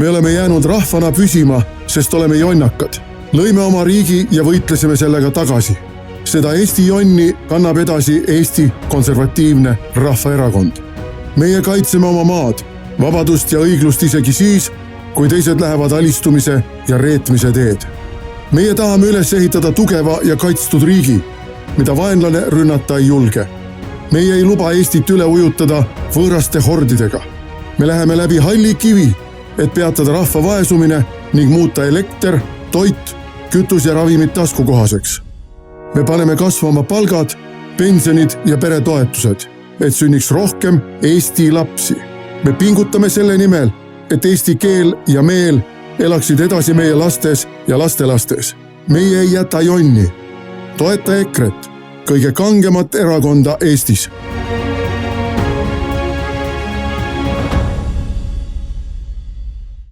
Me oleme jäänud rahvana püsima, sest oleme jonnakad. Lõime oma riigi ja võitlesime sellega tagasi. Seda Eesti jonni kannab edasi Eesti Konservatiivne Rahvaerakond. Meie kaitseme oma maad, vabadust ja õiglust isegi siis, kui teised lähevad alistumise ja reetmise teed. Meie tahame üles ehitada tugeva ja kaitstud riigi, mida vaenlane rünnata ei julge. Meie ei luba Eestit üle ujutada võõraste hordidega. Me läheme läbi halli kivi, et peatada rahva vaesumine ning muuta elekter, toit, kütus ja ravimid taskukohaseks. Me paneme kasvama palgad, pensionid ja peretoetused, et sünniks rohkem Eesti lapsi. Me pingutame selle nimel, et eesti keel ja meel elaksid edasi meie lastes ja lastelastes. Meie ei jäta jonni. Toeta EKRE-t, kõige kangemat erakonda Eestis.